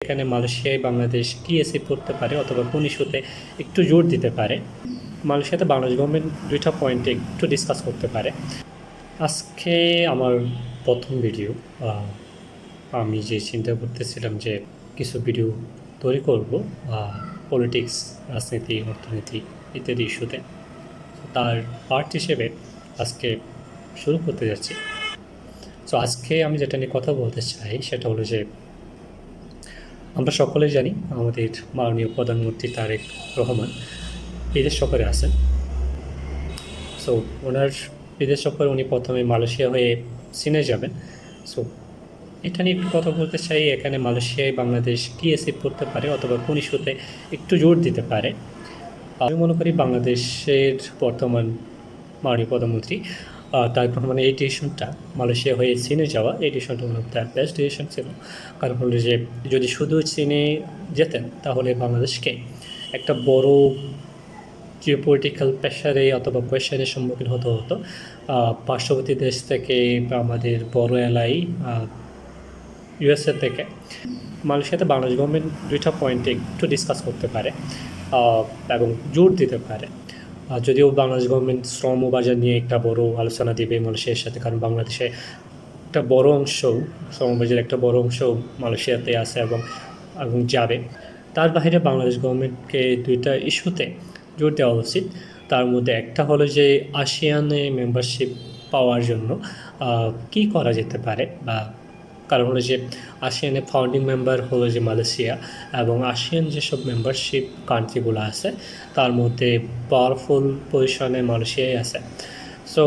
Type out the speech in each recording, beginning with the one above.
এখানে মালয়েশিয়ায় বাংলাদেশ কি অ্যাচিভ করতে পারে অথবা কোন ইস্যুতে একটু জোর দিতে পারে, মালয়েশিয়াতে বাংলাদেশ গভর্নমেন্ট দুইটা পয়েন্টে একটু ডিসকাস করতে পারে। আজকে আমার প্রথম ভিডিও। আমি যে চিন্তা করতেছিলাম যে কিছু ভিডিও তৈরি করব পলিটিক্স, রাজনীতি, অর্থনীতি ইত্যাদি ইস্যুতে, তার পার্ট হিসেবে আজকে শুরু করতে যাচ্ছি। সো আজকে আমি যেটা নিয়ে কথা বলতে চাই সেটা হলো যে আমরা সকলেই জানি আমাদের মাননীয় প্রধানমন্ত্রী তারেক রহমান বিদেশ সফরে আছেন। সো ওনার বিদেশ সফরে উনি প্রথমে মালয়েশিয়া হয়ে চীনে যাবেন। সো এটা নিয়ে একটু কথা বলতে চাই, এখানে মালয়েশিয়ায় বাংলাদেশ কী অ্যাচিভ করতে পারে অথবা কোন ইস্যুতে একটু জোর দিতে পারে। আমি মনে করি বাংলাদেশের বর্তমান মাননীয় প্রধানমন্ত্রী তারেক রহমানের এই ডিসিশনটা, মালয়েশিয়া হয়ে চীনে যাওয়া, এই ডিসিশনটা ওনার তার বেস্ট ডিসিশন ছিল। কারণ হলো যে যদি শুধু চীনে যেতেন তাহলে বাংলাদেশকে একটা বড় জিওপলিটিক্যাল প্রেশারে অথবা প্রেশারের সম্মুখীন হতে হতো পার্শ্ববর্তী দেশ থেকে বা আমাদের বড় এলাই ইউএসএ থেকে। মালয়েশিয়াতে বাংলাদেশ গভর্নমেন্ট দুইটা পয়েন্টে একটু ডিসকাস করতে পারে এবং জোর দিতে পারে। যদিও বাংলাদেশ গভর্নমেন্ট শ্রম ও বাজার নিয়ে একটা বড় আলোচনা দেবে মালয়েশিয়ার সাথে, কারণ বাংলাদেশে একটা বড় অংশ, শ্রমবাজারের একটা বড় অংশ মালয়েশিয়াতে আছে এবং যাবে। তার বাইরে বাংলাদেশ গভর্নমেন্টকে দুইটা ইস্যুতে জোর দেওয়া উচিত। তার মধ্যে একটা হলো যে আসিয়ানে মেম্বারশিপ পাওয়ার জন্য কি করা যেতে পারে, বা কারণ হলো যে আসিয়ানের ফাউন্ডিং মেম্বার হলো যে মালয়েশিয়া, এবং আসিয়ান যেসব মেম্বারশিপ কান্ট্রিগুলো আছে তার মধ্যে পাওয়ারফুল পজিশনে মালয়েশিয়াই আছে। সো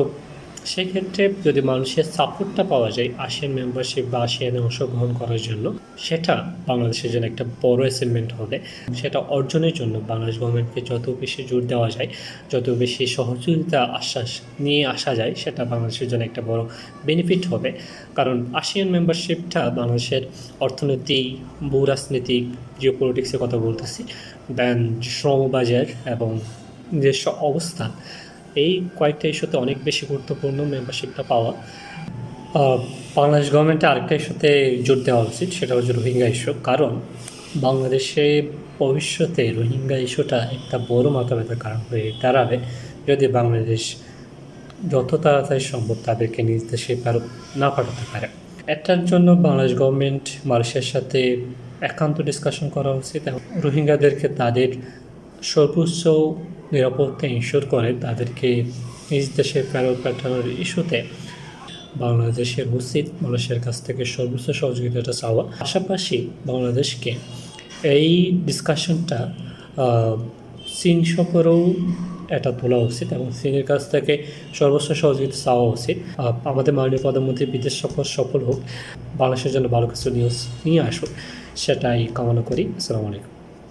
সেক্ষেত্রে যদি মানুষের সাপোর্টটা পাওয়া যায় আসিয়ান মেম্বারশিপ বা আসিয়ানে অংশগ্রহণ করার জন্য, সেটা বাংলাদেশের জন্য একটা বড় অ্যাচিভমেন্ট হবে। সেটা অর্জনের জন্য বাংলাদেশ গভর্নমেন্টকে যত বেশি জোর দেওয়া যায়, যত বেশি সহযোগিতা আশ্বাস নিয়ে আসা যায়, সেটা বাংলাদেশের জন্য একটা বড় বেনিফিট হবে। কারণ আসিয়ান মেম্বারশিপটা বাংলাদেশের অর্থনীতি, ভূ রাজনীতিক, জিওপলিটিক্সের কথা বলতেছি, দেন শ্রমবাজার এবং নিজস্ব অবস্থান, এই কয়েকটা ইস্যুতে অনেক বেশি গুরুত্বপূর্ণ মেম্বারশিপটা পাওয়া। বাংলাদেশ গভর্নমেন্টের আরেকটা ইস্যুতে জোর দেওয়া উচিত, সেটা হচ্ছে রোহিঙ্গা ইস্যু। কারণ বাংলাদেশে ভবিষ্যতে রোহিঙ্গা ইস্যুটা একটা বড় মাথাব্যথার কারণ হয়ে দাঁড়াবে যদি বাংলাদেশ যত তাড়াতাড়ি সম্ভব তাদেরকে নিজ দেশে ফেরত না পাঠাতে পারে। এটার জন্য বাংলাদেশ গভর্নমেন্ট মালয়েশিয়ার সাথে একান্ত ডিসকাশন করা উচিত এবং রোহিঙ্গাদেরকে তাদের সর্বোচ্চ নিরাপত্তা ইনশিওর করে তাদেরকে নিজ দেশে ফেরত পাঠানোর ইস্যুতে বাংলাদেশের উচিত মালয়েশিয়ার কাছ থেকে সর্বোচ্চ সহযোগিতাটা চাওয়া। পাশাপাশি বাংলাদেশকে এই ডিসকাশনটা চীন সফরেও এটা তোলা উচিত এবং চীনের কাছ থেকে সর্বোচ্চ সহযোগিতা চাওয়া উচিত। আমাদের মাননীয় প্রধানমন্ত্রীর বিদেশ সফর সফল হোক, বাংলাদেশের জন্য ভালো কিছু নিউজ নিয়ে আসুক, সেটাই কামনা করি। আসসালামু আলাইকুম।